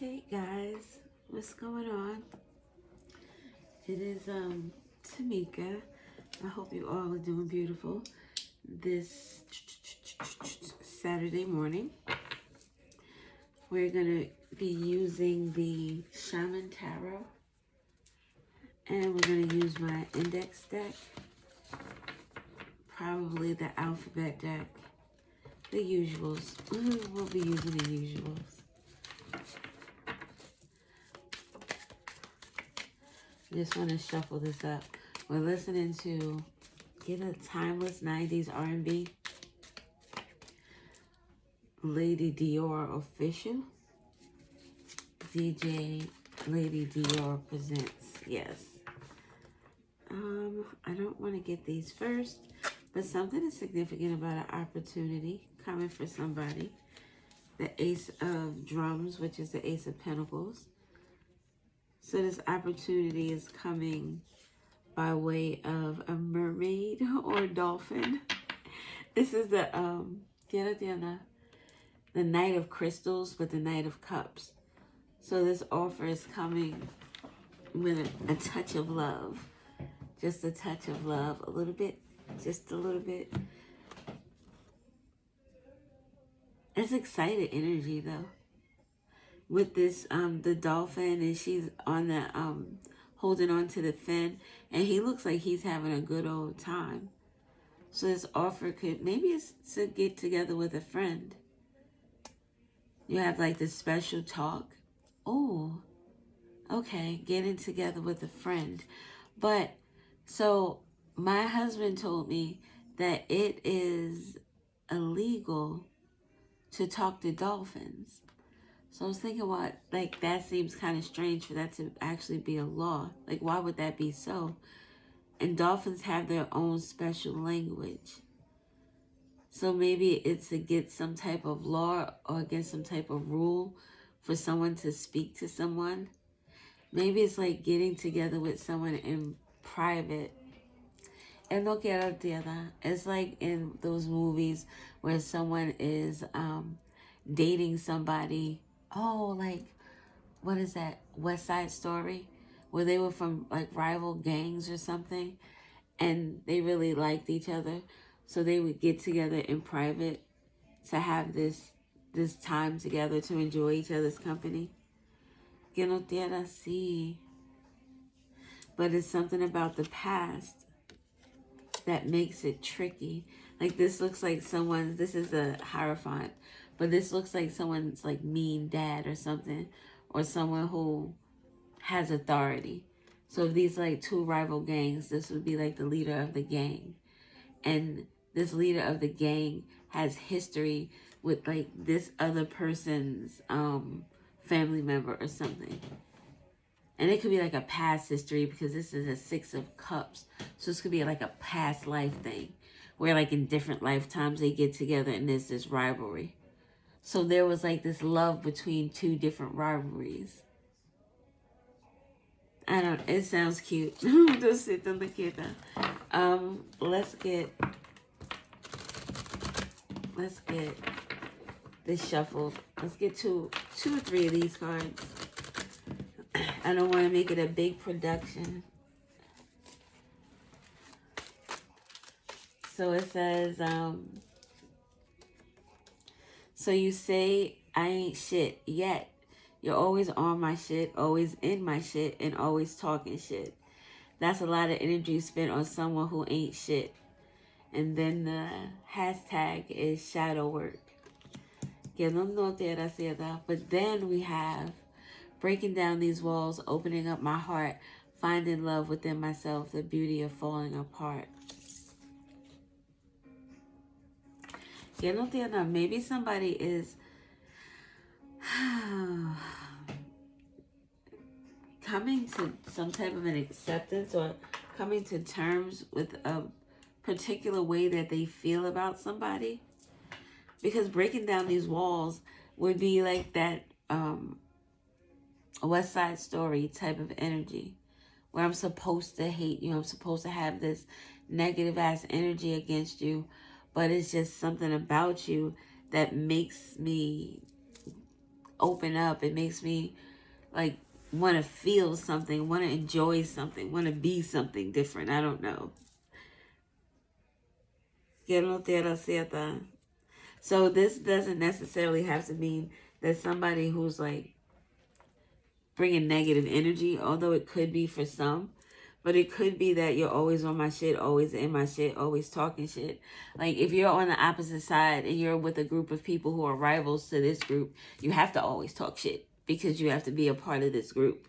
Hey guys, what's going on? It is Tamika. I hope you all are doing beautiful this Saturday morning. We're gonna be using the Shaman Tarot, and we're gonna use my index deck, probably the alphabet deck, the usuals. We'll be using the usuals. I just want to shuffle this up. We're listening to Get a Timeless 90s R&B. Lady Dior official. DJ Lady Dior presents. Yes. I don't want to get these first, but something is significant about an opportunity coming for somebody. The Ace of Drums, which is the Ace of Pentacles. So this opportunity is coming by way of a mermaid or a dolphin. This is the Knight of Crystals with the Knight of Cups. So this offer is coming with a touch of love. Just a touch of love. A little bit. Just a little bit. It's excited energy though. With this, the dolphin, and she's on the, holding on to the fin, and he looks like he's having a good old time. So this offer could, maybe it's to get together with a friend. You have like this special talk. Oh, okay, getting together with a friend. But, so my husband told me that it is illegal to talk to dolphins. So I was thinking, what, like, that seems kind of strange for that to actually be a law. Like, why would that be so? And dolphins have their own special language. So maybe it's to get some type of law or get some type of rule for someone to speak to someone. Maybe it's like getting together with someone in private. And no quiero tierra. It's like in those movies where someone is dating somebody. Oh, like, what is that? West Side Story? Where they were from like rival gangs or something. And they really liked each other. So they would get together in private to have this time together to enjoy each other's company. Que no tierra sí. But it's something about the past that makes it tricky. Like this looks like someone's, this is a Hierophant, but this looks like someone's like mean dad or something, or someone who has authority. So if these like two rival gangs, this would be like the leader of the gang. And this leader of the gang has history with like this other person's family member or something. And it could be like a past history because this is a Six of Cups. So this could be like a past life thing where like in different lifetimes they get together and there's this rivalry. So there was like this love between two different rivalries. I don't, it sounds cute. Let's get this shuffled. Let's get two or three of these cards. I don't want to make it a big production. So it says, so you say I ain't shit yet. You're always on my shit, always in my shit, and always talking shit. That's a lot of energy spent on someone who ain't shit. And then the hashtag is shadow work. But then we have breaking down these walls, opening up my heart, finding love within myself, the beauty of falling apart. Maybe somebody is coming to some type of an acceptance or coming to terms with a particular way that they feel about somebody. Because breaking down these walls would be like that West Side Story type of energy where I'm supposed to hate you. I'm supposed to have this negative ass energy against you, but it's just something about you that makes me open up. It makes me like want to feel something, want to enjoy something, want to be something different. I don't know. So this doesn't necessarily have to mean that somebody who's like bringing negative energy, although it could be for some. But it could be that you're always on my shit, always in my shit, always talking shit. Like if you're on the opposite side and you're with a group of people who are rivals to this group, you have to always talk shit because you have to be a part of this group.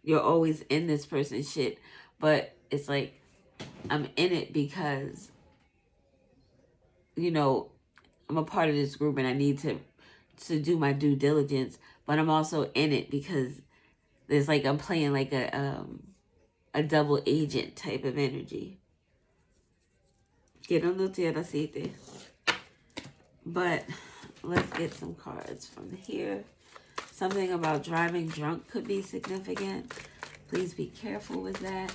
You're always in this person's shit. But it's like I'm in it because, you know, I'm a part of this group and I need to do my due diligence. But I'm also in it because there's like I'm playing like a double agent type of energy. But let's get some cards from here. Something about driving drunk could be significant. Please be careful with that.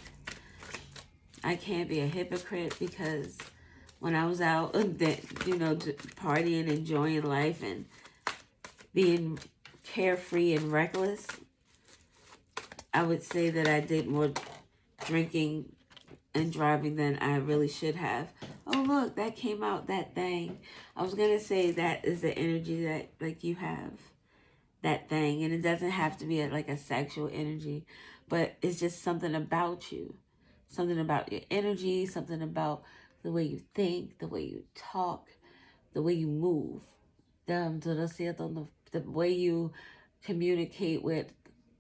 I can't be a hypocrite because when I was out, partying, enjoying life, and being carefree and reckless, I would say that I did more drinking and driving than I really should have. Oh, look, that came out, that thing. I was going to say that is the energy that, like, you have. That thing. And it doesn't have to be like a sexual energy. But it's just something about you. Something about your energy. Something about the way you think. The way you talk. The way you move. The way you communicate with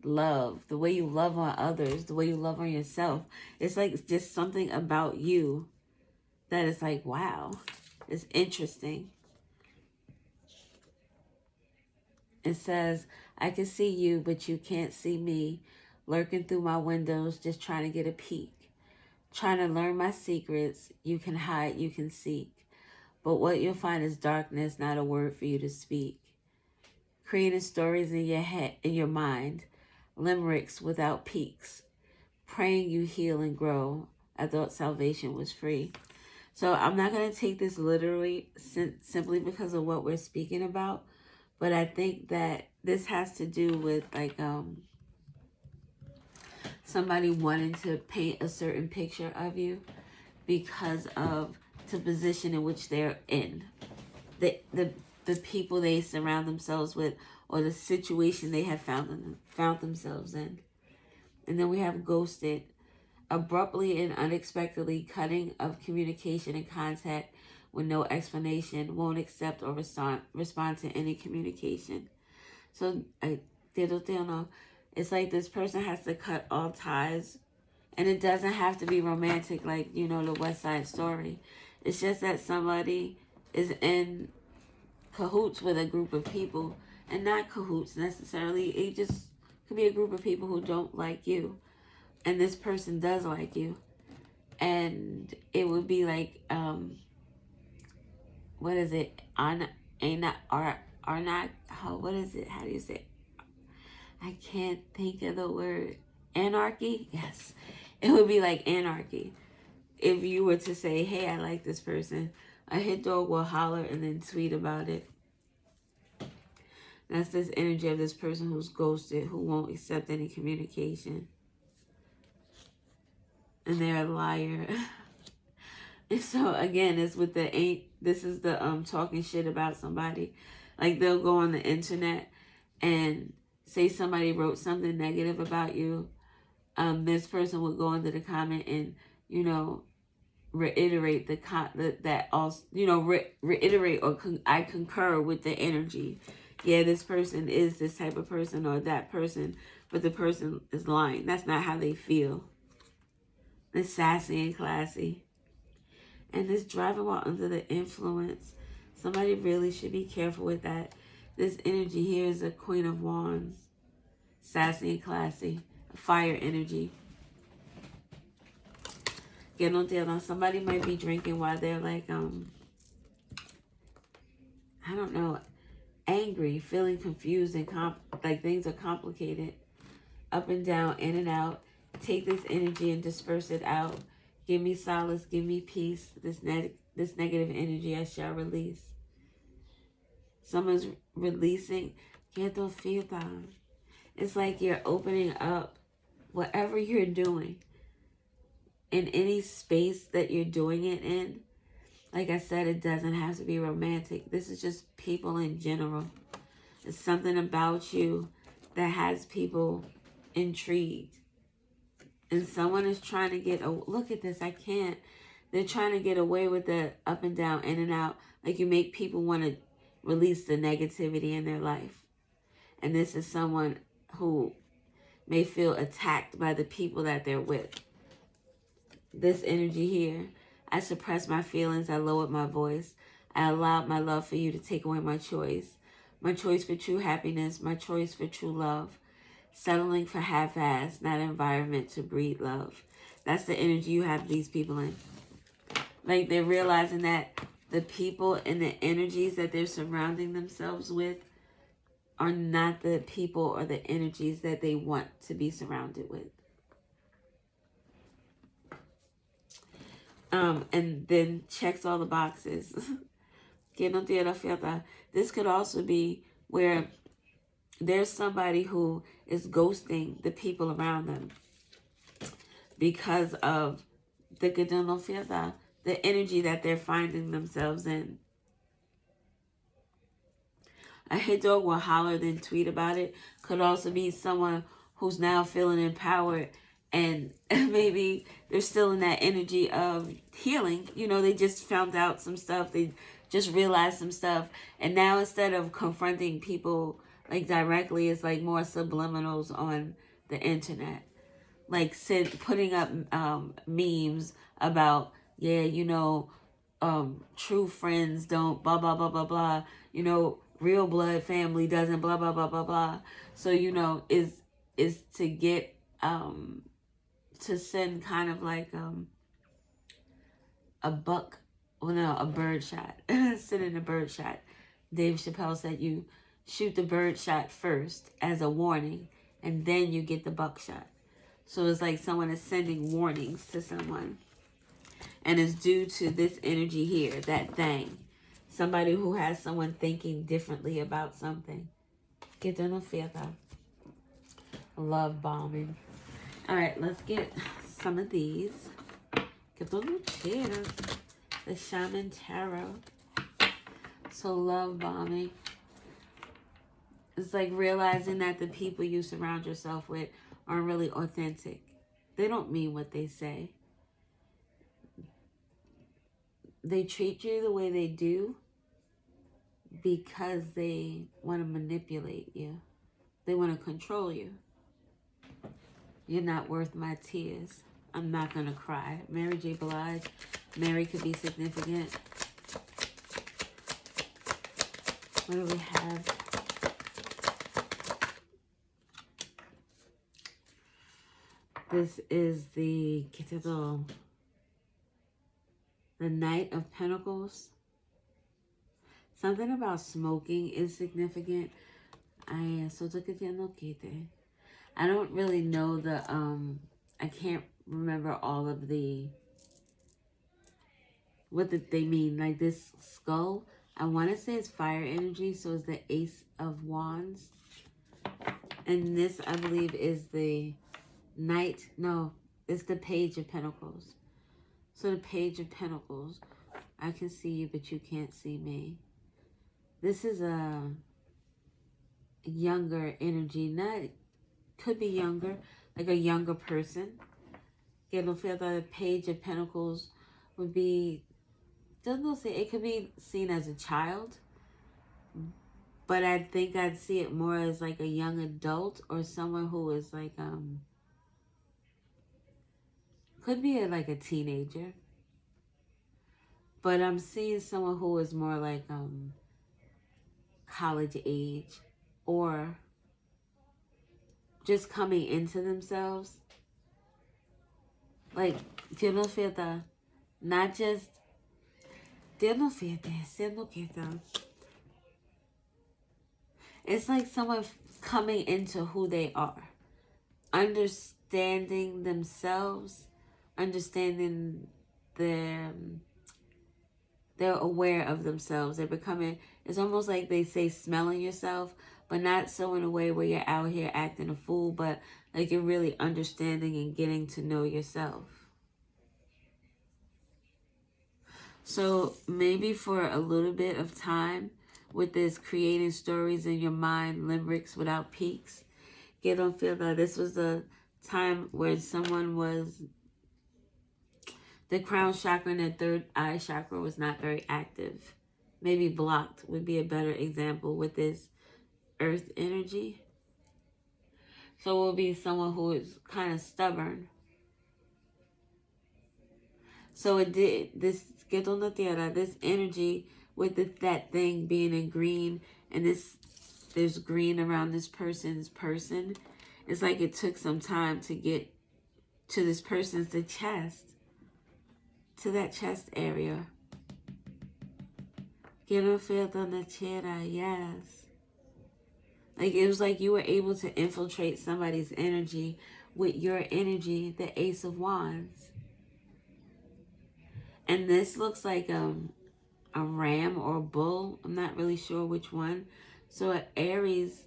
love, the way you love on others, the way you love on yourself. It's like just something about you that is like, wow, it's interesting. It says, I can see you, but you can't see me, lurking through my windows, just trying to get a peek. Trying to learn my secrets. You can hide, you can seek. But what you'll find is darkness, not a word for you to speak. Creating stories in your head, in your mind. Limericks without peaks. Praying you heal and grow. I thought salvation was free. So I'm not going to take this literally simply because of what we're speaking about. But I think that this has to do with like somebody wanting to paint a certain picture of you because of the position in which they're in. The people they surround themselves with, or the situation they have found themselves in. And then we have ghosted, abruptly and unexpectedly cutting of communication and contact with no explanation, won't accept or respond to any communication. So I don't know. It's like this person has to cut all ties. And it doesn't have to be romantic like, the West Side Story. It's just that somebody is in cahoots with a group of people, and not cahoots necessarily. It just could be a group of people who don't like you, and this person does like you, and it would be like what is it? What is it? How do you say it? I can't think of the word. Anarchy? Yes, it would be like anarchy. If you were to say, hey, I like this person, a hit dog will holler and then tweet about it. That's this energy of this person who's ghosted, who won't accept any communication. And they're a liar. And so again, it's with this is the talking shit about somebody. Like they'll go on the internet and say somebody wrote something negative about you. This person would go into the comment and, reiterate reiterate or I concur with the energy. Yeah, this person is this type of person or that person, but the person is lying. That's not how they feel. It's sassy and classy. And this driving while under the influence, somebody really should be careful with that. This energy here is a Queen of Wands. Sassy and classy. Fire energy. Somebody might be drinking while they're like, I don't know, angry, feeling confused and like things are complicated. Up and down, in and out. Take this energy and disperse it out. Give me solace, give me peace. This negative energy I shall release. Someone's releasing. Quieto fiesta. It's like you're opening up whatever you're doing in any space that you're doing it in. Like I said, it doesn't have to be romantic. This is just people in general. It's something about you that has people intrigued. And someone is trying to get, oh, look at this, I can't. They're trying to get away with the up and down, in and out. Like you make people want to release the negativity in their life. And this is someone who may feel attacked by the people that they're with. This energy here, I suppressed my feelings, I lowered my voice. I allowed my love for you to take away my choice for true happiness, my choice for true love. Settling for half-ass, not environment to breed love. That's the energy you have these people in. Like they're realizing that the people and the energies that they're surrounding themselves with are not the people or the energies that they want to be surrounded with. And then checks all the boxes. This could also be where there's somebody who is ghosting the people around them because of the energy that they're finding themselves in. A hit dog will holler then tweet about it. Could also be someone who's now feeling empowered and maybe they're still in that energy of healing. You know, they just found out some stuff. They just realized some stuff. And now instead of confronting people like directly, it's like more subliminals on the internet. Like putting up memes about, yeah, you know, true friends don't blah, blah, blah, blah, blah. You know, real blood family doesn't blah, blah, blah, blah, blah. So, you know, is to get, to send kind of like a bird shot. Sending a bird shot. Dave Chappelle said you shoot the bird shot first as a warning, and then you get the buckshot. So it's like someone is sending warnings to someone. And it's due to this energy here, that thing. Somebody who has someone thinking differently about something. Que tú no fierta. Love bombing. All right, let's get some of these. Que tú no quieras. The Shaman Tarot. So love bombing. It's like realizing that the people you surround yourself with aren't really authentic. They don't mean what they say. They treat you the way they do because they want to manipulate you. They want to control you. You're not worth my tears. I'm not going to cry. Mary J. Blige. Mary could be significant. What do we have? This is the Knight of Pentacles. Something about smoking is significant. I don't really know the I can't remember all of what they mean. Like this skull, I want to say it's fire energy, so it's the Ace of Wands. And this, I believe, is the Knight. No, it's the Page of Pentacles. So the Page of Pentacles, I can see you, but you can't see me. This is a younger energy. Not, could be younger, like a younger person. Don't feel that the Page of Pentacles would be, doesn't say, it could be seen as a child, but I think I'd see it more as like a young adult or someone who is like, could be like a teenager. But I'm seeing someone who is more like college age or just coming into themselves. Like, not just, it's like someone coming into who they are. Understanding themselves, understanding they're aware of themselves. They're becoming, it's almost like they say smelling yourself, but not so in a way where you're out here acting a fool, but like you're really understanding and getting to know yourself. So maybe for a little bit of time with this creating stories in your mind, limericks without peaks, you don't feel that this was the time where someone was, the crown chakra and the third eye chakra was not very active. Maybe blocked would be a better example with this earth energy. So it will be someone who is kind of stubborn. So it did, this this energy with that thing being in green, and there's green around this person's person. It's like it took some time to get to this person's the chest, to that chest area. Quiero feel on the chera, yes. Like it was like you were able to infiltrate somebody's energy with your energy, the Ace of Wands. And this looks like a ram or a bull. I'm not really sure which one. So an Aries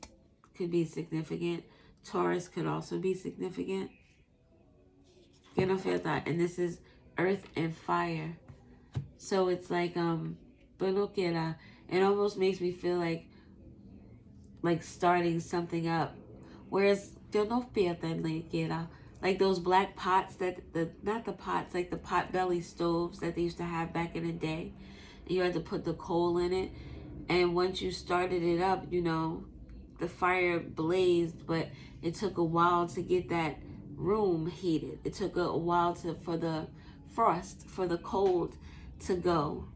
could be significant. Taurus could also be significant. You know, feel that. And this is earth and fire. So it's like it almost makes me feel like starting something up. Whereas like those black pots not the pots, like the pot belly stoves that they used to have back in the day. And you had to put the coal in it. And once you started it up, the fire blazed, but it took a while to get that room heated. It took a while for the frost, for the cold to go.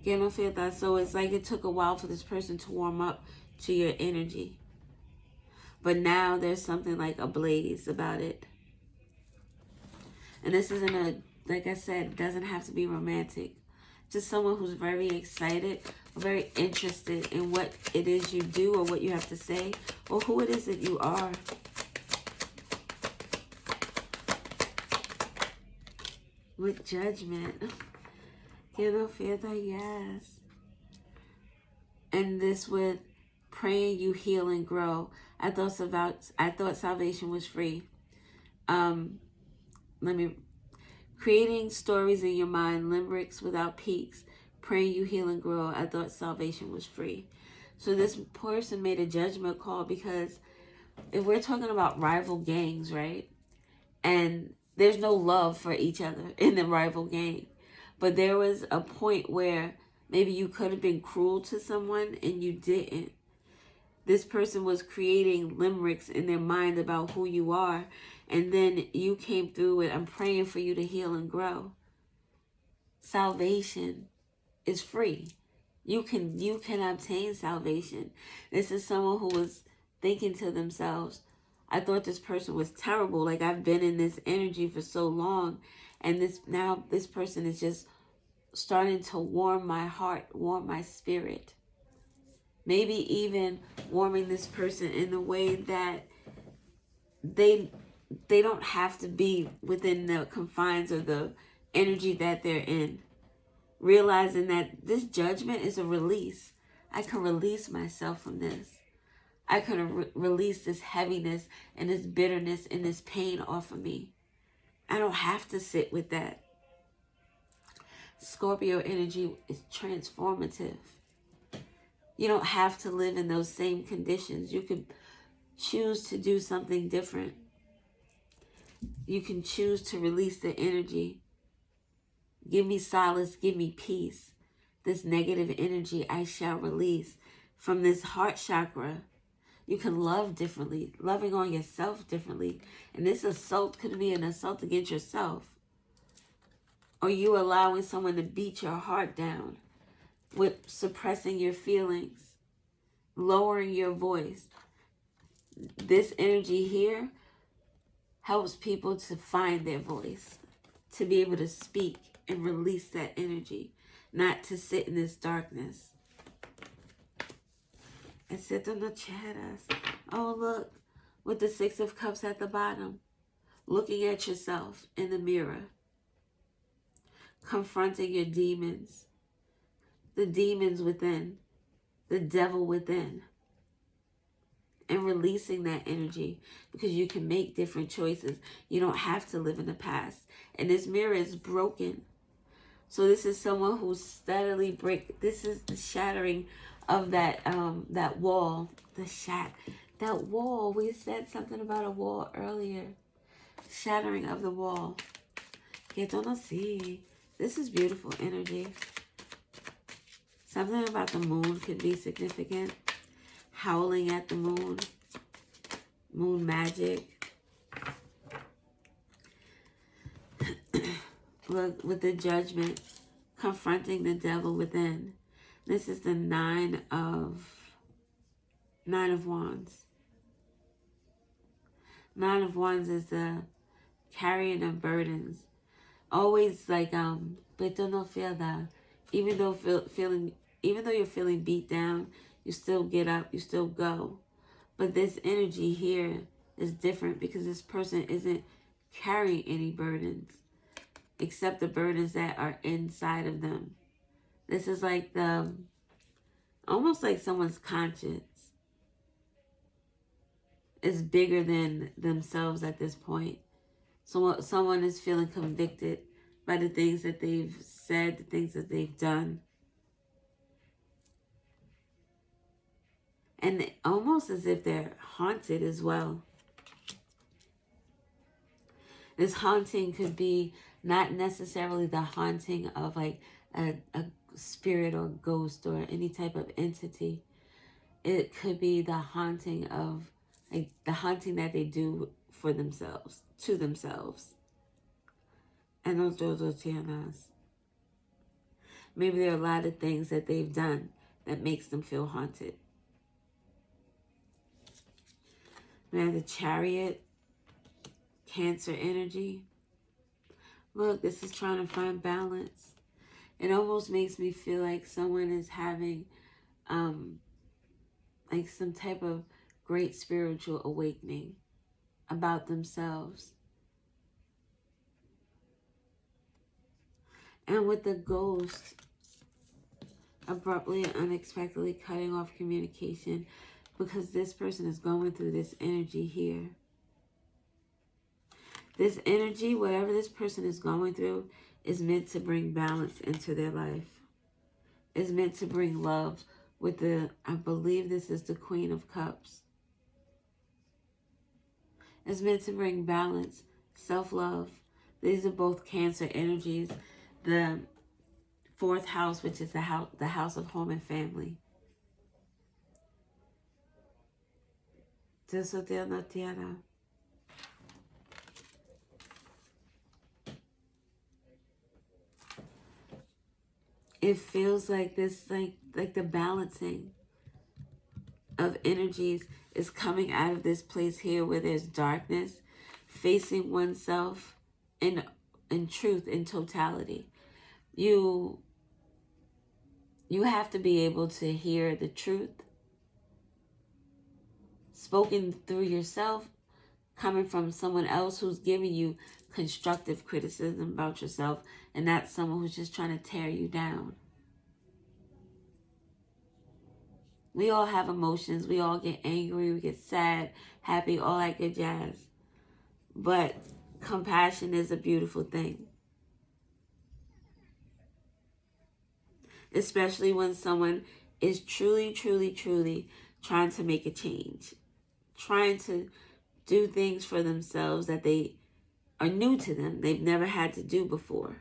So it's like it took a while for this person to warm up to your energy. But now there's something like a blaze about it. And this isn't like I said, doesn't have to be romantic. Just someone who's very excited, very interested in what it is you do or what you have to say or who it is that you are. With Judgment. Quiero feel that, yes. And this with praying you heal and grow. I thought salvation was free. Creating stories in your mind, limericks without peaks, praying you heal and grow. I thought salvation was free. So this person made a judgment call because if we're talking about rival gangs, right? And there's no love for each other in the rival gang. But there was a point where maybe you could have been cruel to someone and you didn't. This person was creating limericks in their mind about who you are. And then you came through with, I'm praying for you to heal and grow. Salvation is free. You can obtain salvation. This is someone who was thinking to themselves, I thought this person was terrible. Like I've been in this energy for so long. And this person is just starting to warm my heart, warm my spirit. Maybe even warming this person in the way that they don't have to be within the confines of the energy that they're in. Realizing that this judgment is a release. I can release myself from this. I can release this heaviness and this bitterness and this pain off of me. I don't have to sit with that. Scorpio energy is transformative. You don't have to live in those same conditions. You could choose to do something different. You can choose to release the energy. Give me solace, give me peace. This negative energy I shall release from this heart chakra. You can love differently, loving on yourself differently. And this assault could be an assault against yourself. Or you allowing someone to beat your heart down with suppressing your feelings, lowering your voice. This energy here helps people to find their voice, to be able to speak and release that energy, not to sit in this darkness. And sit on the chatters. Oh, look, with the Six of Cups at the bottom, looking at yourself in the mirror, confronting your demons, the demons within, the devil within. and releasing that energy, because you can make different choices. You don't have to live in the past. And this mirror is broken. So this is someone who's steadily this is the shattering of that that wall, that wall. We said something about a wall earlier. Shattering of the wall. Que no see. This is beautiful energy. Something about the moon could be significant. Howling at the moon. Moon magic. Look, with the Judgment, confronting the devil within. This is the Nine of Wands. Nine of Wands is the carrying of burdens. Always like but don't feel that. Even though you're feeling beat down, you still get up, you still go. But this energy here is different, because this person isn't carrying any burdens except the burdens that are inside of them. This is like almost like someone's conscience is bigger than themselves at this point. So someone is feeling convicted by the things that they've said, the things that they've done. And almost as if they're haunted as well. This haunting could be not necessarily the haunting of like a spirit or ghost or any type of entity. It could be the haunting of like the haunting that they do for themselves, to themselves. And those tianas. Maybe there are a lot of things that they've done that makes them feel haunted. We have the Chariot, Cancer energy. Look, this is trying to find balance. It almost makes me feel like someone is having like some type of great spiritual awakening about themselves. And with the Ghost, abruptly and unexpectedly cutting off communication, because this person is going through this energy here. This energy, whatever this person is going through, is meant to bring balance into their life. It's meant to bring love with I believe this is the Queen of Cups. It's meant to bring balance, self-love. These are both Cancer energies. The fourth house, which is the house of home and family. It feels like this, like the balancing of energies is coming out of this place here where there's darkness, facing oneself in truth, in totality. You have to be able to hear the truth spoken through yourself, coming from someone else who's giving you constructive criticism about yourself, and not someone who's just trying to tear you down. We all have emotions. We all get angry. We get sad, happy, all that good jazz. But compassion is a beautiful thing. Especially when someone is truly, truly, truly trying to make a change. Trying to do things for themselves that they are new to them. They've never had to do before.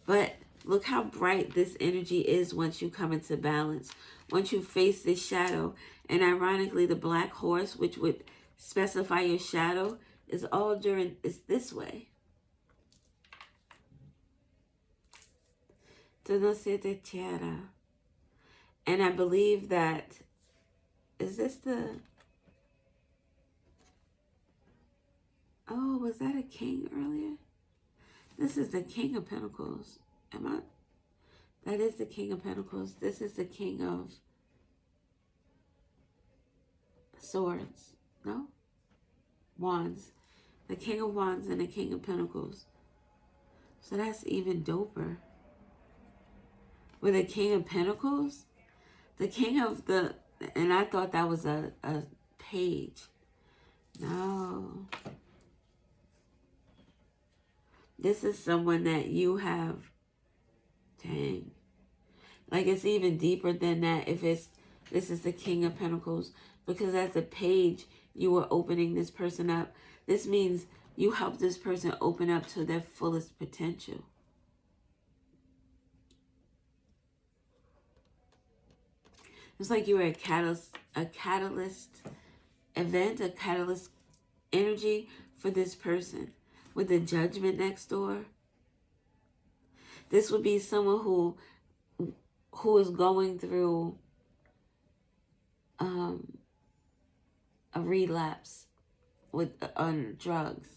But look how bright this energy is once you come into balance. Once you face this shadow. And ironically, the black horse, which would specify your shadow, is this way. And I believe that, is this oh, was that a king earlier? This is the King of Pentacles. That is the King of Pentacles. This is the King of Swords. No? Wands. The King of Wands and the King of Pentacles. So that's even doper. With the King of Pentacles, the King of and I thought that was a Page. No. This is someone that you have. Dang. Like, it's even deeper than that if this is the King of Pentacles. Because as a page, you were opening this person up. This means you help this person open up to their fullest potential. It's like you were a catalyst event, a catalyst energy for this person. With the Judgment next door. This would be someone who is going through a relapse on drugs.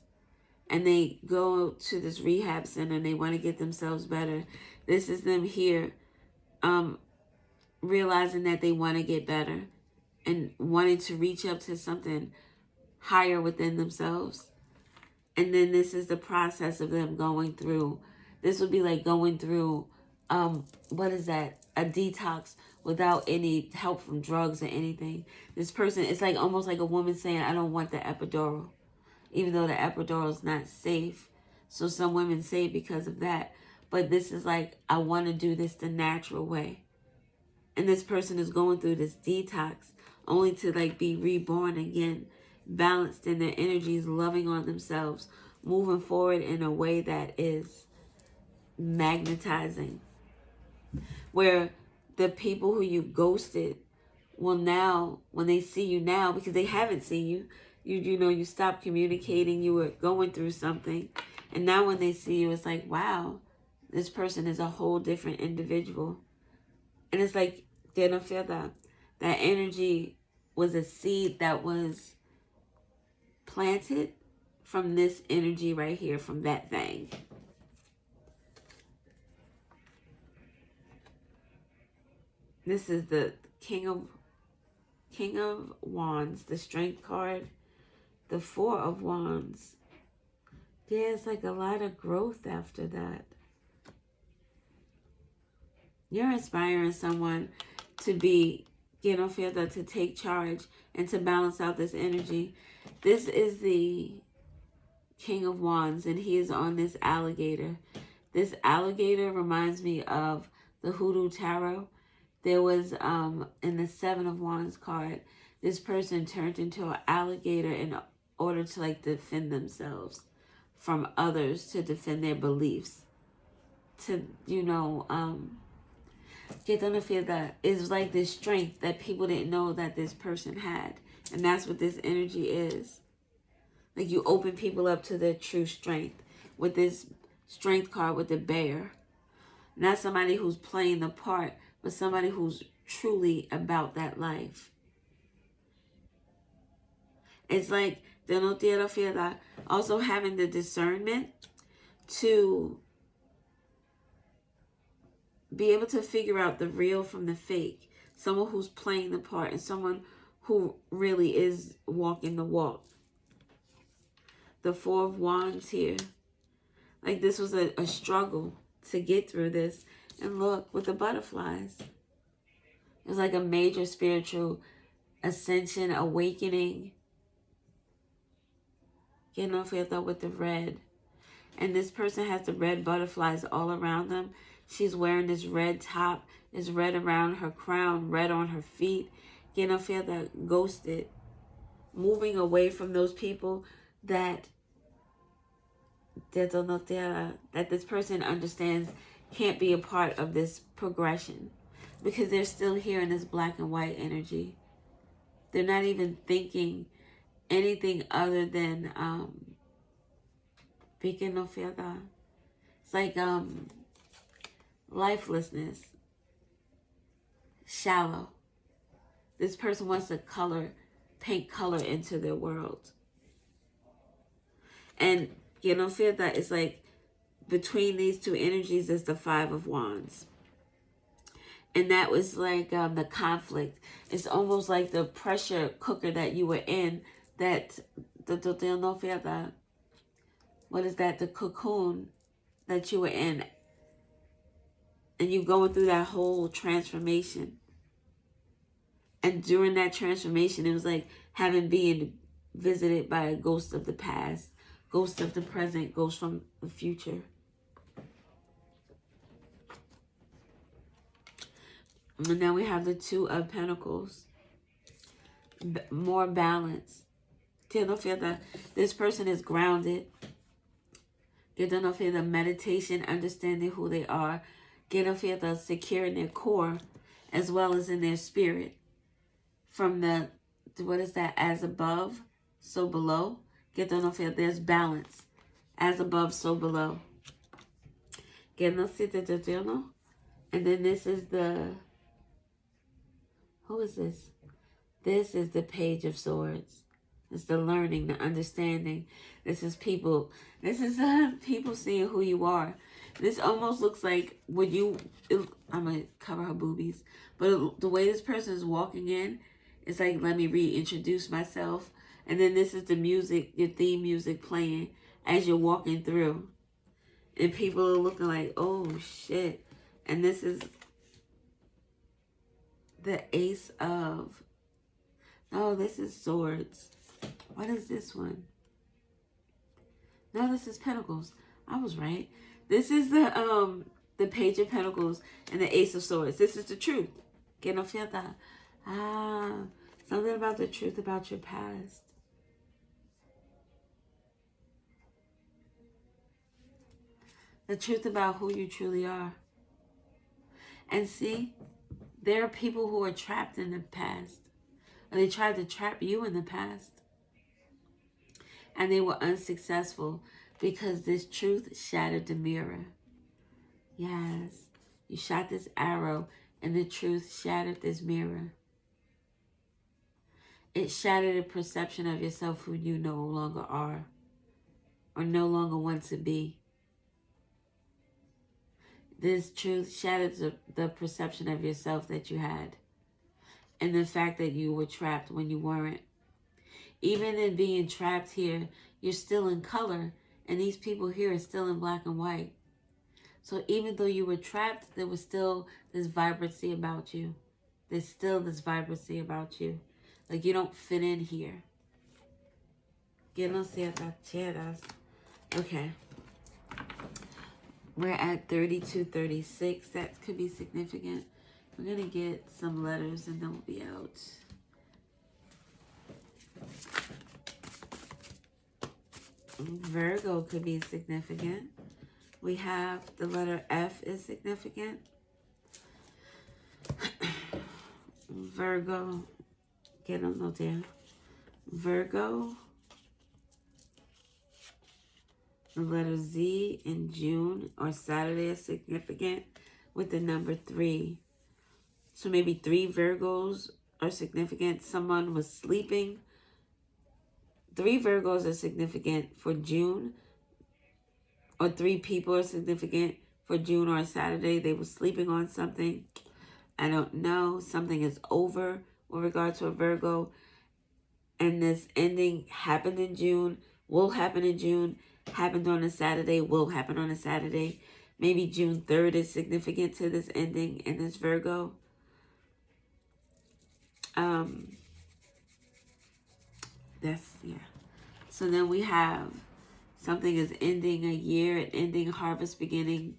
And they go to this rehab center and they want to get themselves better. This is them here realizing that they want to get better and wanting to reach up to something higher within themselves. And then this is the process of them going through. This would be like going through, what is that? A detox without any help from drugs or anything. This person, it's like almost like a woman saying, I don't want the epidural. Even though the epidural is not safe. So some women say because of that. But this is like, I want to do this the natural way. And this person is going through this detox only to like be reborn again, balanced in their energies, loving on themselves, moving forward in a way that is magnetizing. Where the people who you ghosted will now, when they see you now, because they haven't seen you, you stopped communicating, you were going through something. And now when they see you, it's like, wow, this person is a whole different individual. And it's like, they don't feel that. That energy was a seed that was planted from this energy right here, from that thing. This is the King of Wands, the Strength card, the Four of Wands. There's like a lot of growth after that. You're inspiring someone to be, to take charge and to balance out this energy. This is the King of Wands, and he is on this alligator. This alligator reminds me of the Hoodoo Tarot. There was, in the Seven of Wands card, this person turned into an alligator in order to like defend themselves from others, to defend their beliefs. To, get them to feel that it's like this strength that people didn't know that this person had. And that's what this energy is. Like you open people up to their true strength with this Strength card with the bear. Not somebody who's playing the part, but somebody who's truly about that life. It's like, also having the discernment to be able to figure out the real from the fake. Someone who's playing the part and someone who really is walking the walk. The Four of Wands here. Like this was a struggle to get through this. And look, with the butterflies. It was like a major spiritual ascension, awakening. Getting off here though with the red. And this person has the red butterflies all around them. She's wearing this red top. It's red around her crown, red on her feet. Getting off here that ghosted. Moving away from those people that this person understands can't be a part of this progression. Because they're still here in this black and white energy. They're not even thinking anything other than it's like lifelessness. Shallow. This person wants to paint color into their world. And it's like between these two energies is the Five of Wands. And that was like the conflict. It's almost like the pressure cooker that you were in, that what is that? The cocoon that you were in. And you going through that whole transformation. And during that transformation, it was like having being visited by a ghost of the past, ghost of the present, ghost from the future. And now we have the Two of Pentacles. More balance. You don't feel that this person is grounded. You don't feel the meditation, understanding who they are. You don't feel the secure in their core as well as in their spirit. From the, what is that? As above, so below. You don't feel there's balance. As above, so below. And then this is the, who is this? This is the Page of Swords. It's the learning, the understanding. This is people seeing who you are. This almost looks like when you, I'm going to cover her boobies, but the way this person is walking in, it's like, let me reintroduce myself. And then this is the music, your theme music playing as you're walking through. And people are looking like, oh shit. And this is the Ace of, oh, this is Swords. What is this one? No, this is Pentacles. I was right. This is the Page of Pentacles and the Ace of Swords. This is the truth. Que no fiata. Something about the truth about your past. The truth about who you truly are. And see, there are people who are trapped in the past. Or they tried to trap you in the past. And they were unsuccessful because this truth shattered the mirror. Yes, you shot this arrow and the truth shattered this mirror. It shattered a perception of yourself who you no longer are or no longer want to be. This truth shattered the perception of yourself that you had and the fact that you were trapped when you weren't. Even in being trapped here, you're still in color, and these people here are still in black and white. So even though you were trapped, there was still this vibrancy about you. There's still this vibrancy about you. Like you don't fit in here. Okay. We're at 3236. That could be significant. We're going to get some letters and then we'll be out. Virgo could be significant. We have the letter F is significant. Virgo. Get on note there. Virgo. The letter Z in June or Saturday is significant with the number 3. So maybe 3 Virgos are significant. Someone was sleeping. 3 Virgos are significant for June. Or 3 people are significant for June or Saturday. They were sleeping on something. I don't know. Something is over with regard to a Virgo. And this ending happened in June. Will happen in June. Happened on a Saturday. Will happen on a Saturday. Maybe June 3rd is significant to this ending in this Virgo. So then we have something is ending a year, ending harvest, beginning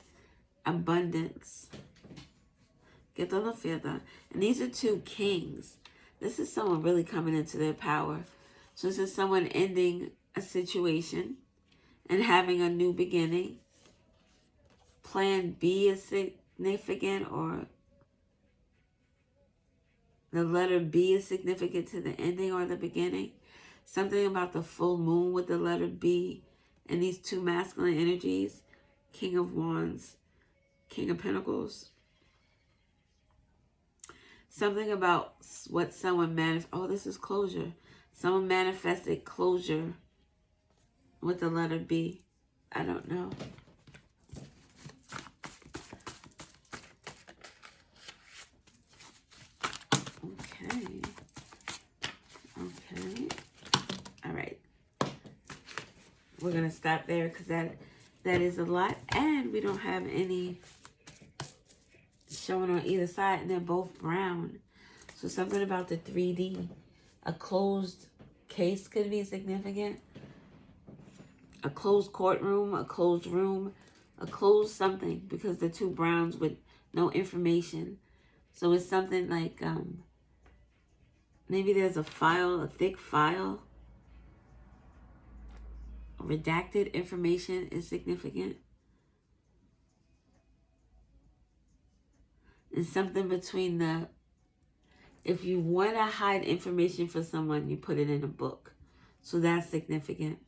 abundance. Get on the field. And these are 2 kings. This is someone really coming into their power. So this is someone ending a situation and having a new beginning. Plan B is significant, or the letter B is significant to the ending or the beginning. Something about the full moon with the letter B and these 2 masculine energies. King of Wands, King of Pentacles. Something about what someone manifested. Oh, this is closure. Someone manifested closure with the letter B. I don't know. Okay. All right. We're going to stop there because that is a lot. And we don't have any showing on either side. And they're both brown. So something about the 3D. A closed case could be significant. A closed courtroom, a closed room, a closed something, because the two browns with no information. So it's something like maybe there's a file, a thick file. Redacted information is significant. And something between the, if you want to hide information for someone, you put it in a book. So that's significant.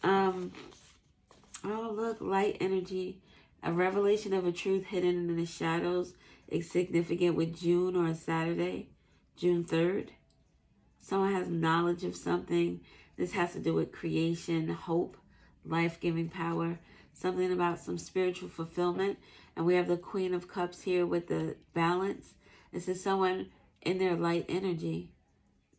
Oh, look, light energy. A revelation of a truth hidden in the shadows is significant with June or a Saturday, June 3rd. Someone has knowledge of something. This has to do with creation, hope, life-giving power, something about some spiritual fulfillment. And we have the Queen of Cups here with the balance. This is someone in their light energy,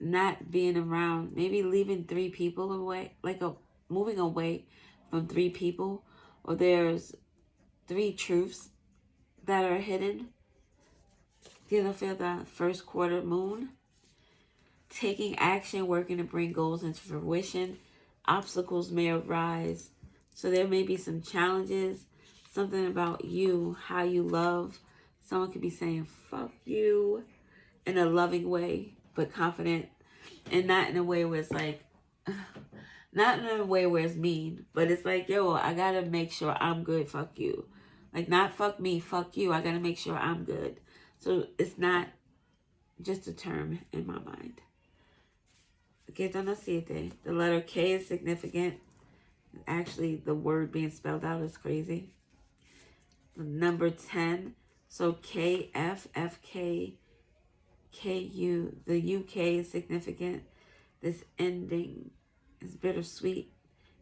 not being around, maybe leaving 3 people away, like moving away from 3 people, or there's 3 truths that are hidden. You know, feel the first quarter moon. Taking action, working to bring goals into fruition. Obstacles may arise. So there may be some challenges. Something about you, how you love. Someone could be saying, fuck you, in a loving way, but confident. And not in a way where it's like, not in a way where it's mean, but it's like, yo, I gotta make sure I'm good, fuck you. Like, not fuck me, fuck you. I gotta make sure I'm good. So it's not just a term in my mind. Que yo no siete. The letter K is significant. Actually, the word being spelled out is crazy. The number 10. So KF, FK, KU. The UK is significant. This ending is bittersweet.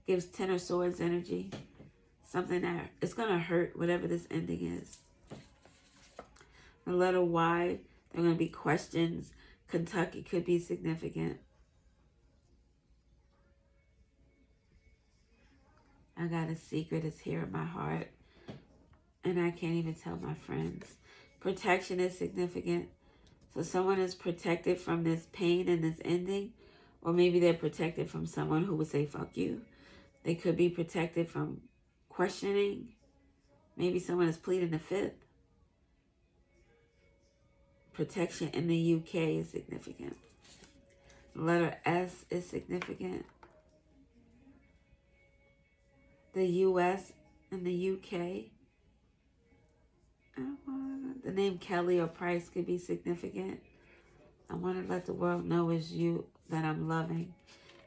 Gives 10 of Swords energy. Something that it's going to hurt, whatever this ending is. The letter Y, there are going to be questions. Kentucky could be significant. I got a secret, it's here in my heart, and I can't even tell my friends. Protection is significant. So someone is protected from this pain and this ending, or maybe they're protected from someone who would say, fuck you. They could be protected from questioning. Maybe someone is pleading the fifth. Protection in the UK is significant. The letter S is significant. The US and the UK. The name Kelly or Price could be significant. I want to let the world know it's you that I'm loving.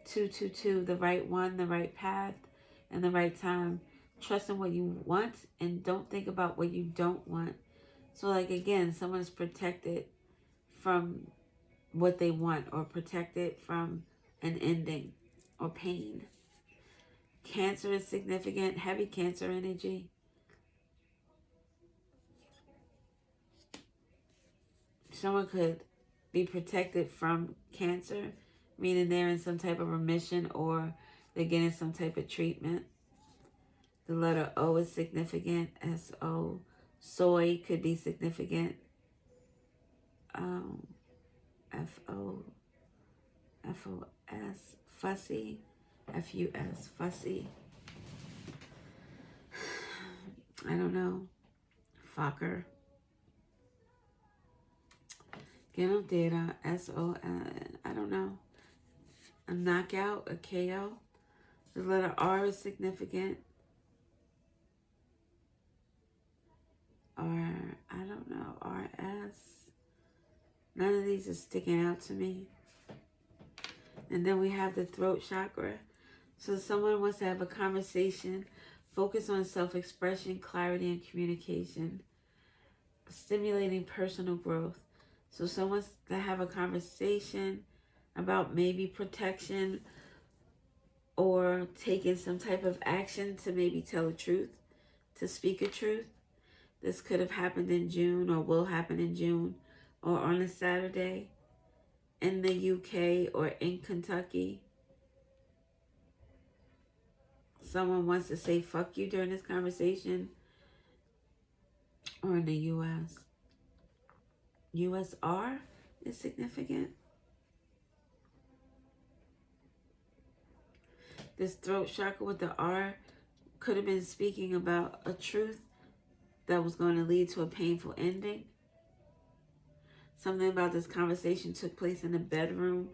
222, the right one, the right path, and the right time. Trust in what you want and don't think about what you don't want. So like again, someone is protected from what they want or protected from an ending or pain. Cancer is significant, heavy Cancer energy. Someone could be protected from cancer, meaning they're in some type of remission or they're getting some type of treatment. The letter O is significant, S-O. Soy could be significant. F-O, F-O-S, fussy, F-U-S, fussy. I don't know. Fokker. Genodera, S-O-N, I don't know. A knockout, a KO. The letter R is significant. Or, I don't know, R-S. None of these are sticking out to me. And then we have the throat chakra. So someone wants to have a conversation, focus on self-expression, clarity, and communication. Stimulating personal growth. So someone wants to have a conversation about maybe protection or taking some type of action to maybe tell the truth, to speak a truth. This could have happened in June or will happen in June or on a Saturday in the UK or in Kentucky. Someone wants to say fuck you during this conversation or in the US. USR is significant. This throat chakra with the R could have been speaking about a truth that was going to lead to a painful ending. Something about this conversation took place in the bedroom.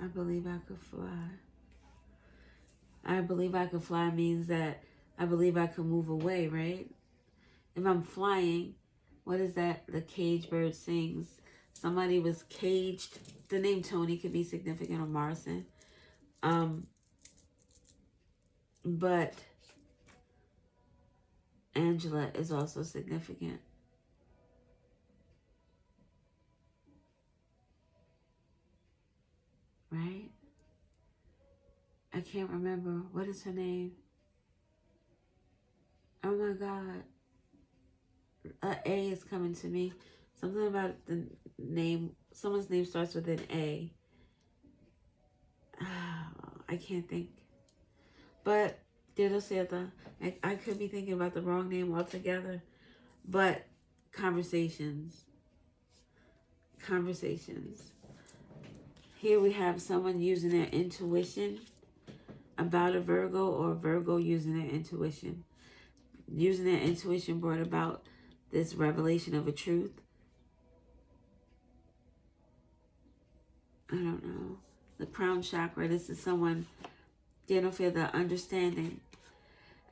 I believe I could fly. I believe I could fly means that I believe I could move away, right? If I'm flying, what is that? The cage bird sings. Somebody was caged. The name Tony could be significant, or Morrison. But Angela is also significant. Right? I can't remember. What is her name? Oh my God. A is coming to me. Something about the name. Someone's name starts with an A. I can't think. But, I could be thinking about the wrong name altogether. But, conversations. Here we have someone using their intuition about a Virgo, or Virgo using their intuition. Using their intuition brought about this revelation of a truth. I don't know. The crown chakra, this is someone getting feel the understanding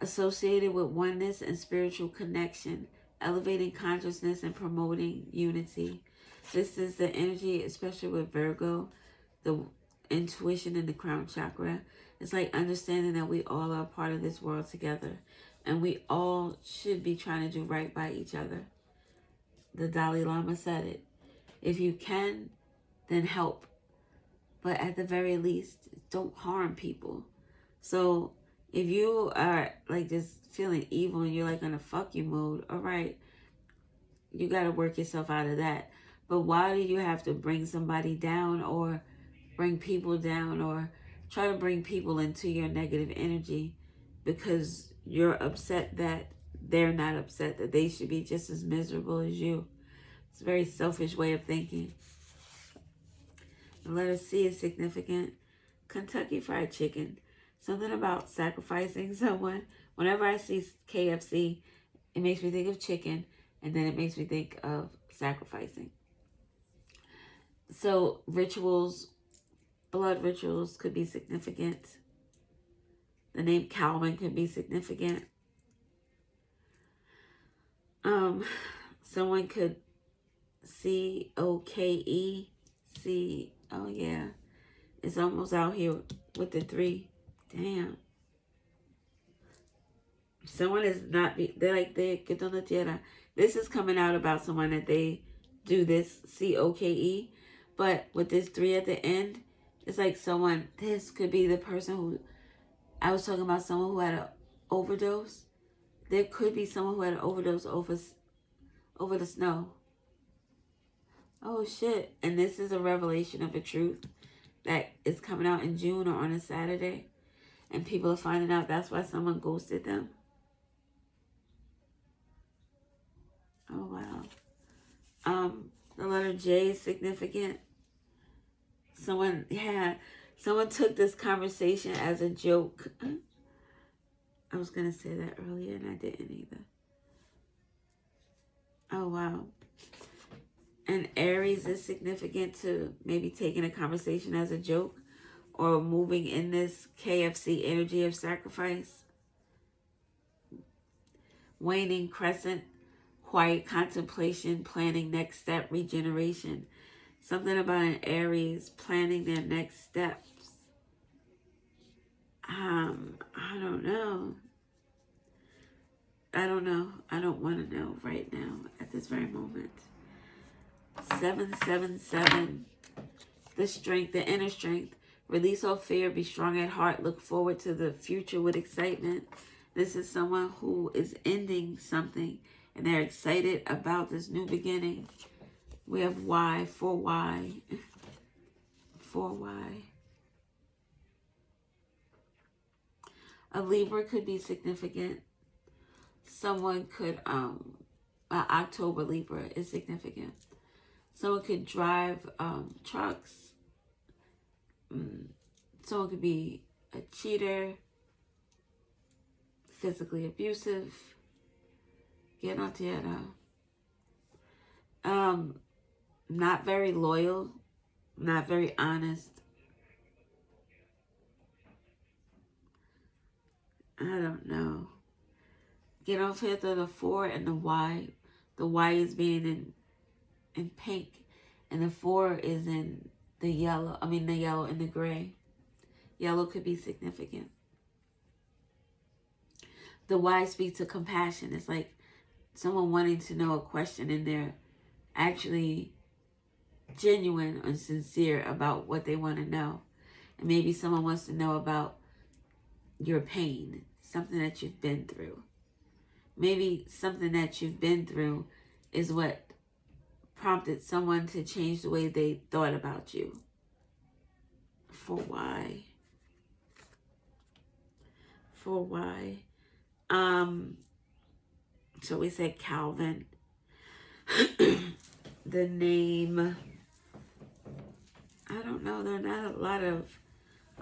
associated with oneness and spiritual connection, elevating consciousness and promoting unity. This is the energy, especially with Virgo, the intuition in the crown chakra. It's like understanding that we all are a part of this world together, and we all should be trying to do right by each other. The Dalai Lama said it. If you can, then help. But at the very least, don't harm people. So if you are like just feeling evil and you're like in a fuck you mode, all right, you got to work yourself out of that. But why do you have to bring somebody down, or bring people down, or try to bring people into your negative energy because you're upset that they're not upset, that they should be just as miserable as you? It's a very selfish way of thinking. The letter C is significant. Kentucky Fried Chicken. Something about sacrificing someone. Whenever I see KFC, it makes me think of chicken, and then it makes me think of sacrificing. So rituals, blood rituals could be significant. The name Calvin could be significant. Someone could COKE. Oh yeah. It's almost out here with the 3. Damn. Someone is not, they're like, get on the tierra. This is coming out about someone that they do this COKE. But with this 3 at the end, it's like someone, this could be the person who, I was talking about someone who had an overdose. There could be someone who had an overdose over the snow. Oh shit. And this is a revelation of a truth that is coming out in June or on a Saturday. And people are finding out that's why someone ghosted them. Oh wow. The letter J is significant. Someone took this conversation as a joke. I was gonna say that earlier and I didn't either. Oh wow. And Aries is significant to maybe taking a conversation as a joke, or moving in this KFC energy of sacrifice. Waning crescent, quiet contemplation, planning next step, regeneration. Something about an Aries planning their next steps. I don't know. I don't want to know right now at this very moment. 777. The strength, the inner strength. Release all fear, be strong at heart, look forward to the future with excitement. This is someone who is ending something and they're excited about this new beginning. We have Y, 4Y. 4Y. A Libra could be significant. Someone could, October Libra is significant. Someone could drive trucks. Someone could be a cheater, physically abusive, get on tierra, not very loyal, not very honest. I don't know. Get off here to the 4 and the Y. The Y is being in pink, and the 4 is in the yellow. The yellow and the gray. Yellow could be significant. The Y speaks to compassion. It's like someone wanting to know a question, and they're actually genuine and sincere about what they want to know. And maybe someone wants to know about your pain, something that you've been through. Maybe something that you've been through is what prompted someone to change the way they thought about you. For why? For why? So we said Calvin. The name, I don't know, there are not a lot of,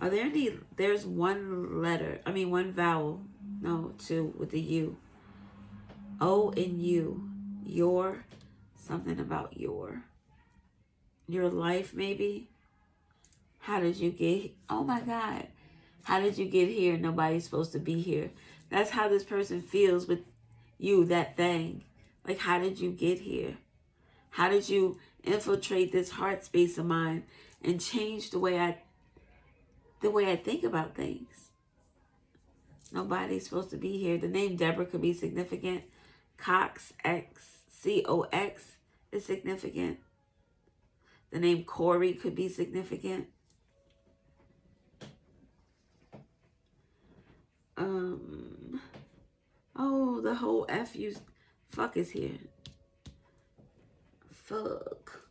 are there any, there's one letter, one vowel, no, two with the U. O and U, your, something about your life maybe. How did you get, oh my God, how did you get here? Nobody's supposed to be here. That's how this person feels with you, that thing. Like, how did you get here? How did you infiltrate this heart space of mine and change the way I think about things? Nobody's supposed to be here. The name Deborah could be significant. Cox, X-C-O-X is significant. The name Corey could be significant. Oh, the whole fuck is here. Fuck.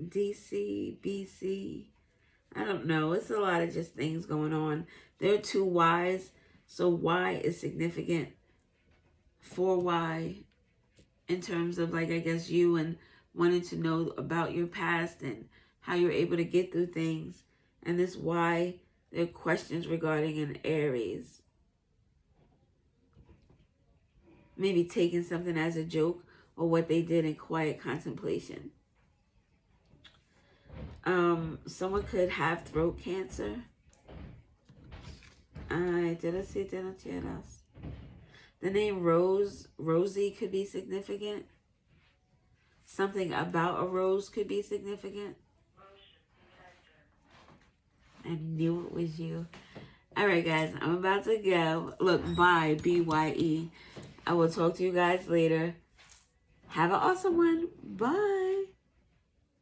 DC, BC. I don't know. It's a lot of just things going on. There are 2 Y's. So Y is significant for Y in terms of, like, I guess you and wanting to know about your past and how you're able to get through things. And this Y, there are questions regarding an Aries. Maybe taking something as a joke or what they did in quiet contemplation. Someone could have throat cancer. The name Rosie could be significant. Something about a rose could be significant. I knew it was you. All right, guys, I'm about to go. Look, bye, B-Y-E. I will talk to you guys later. Have an awesome one. Bye.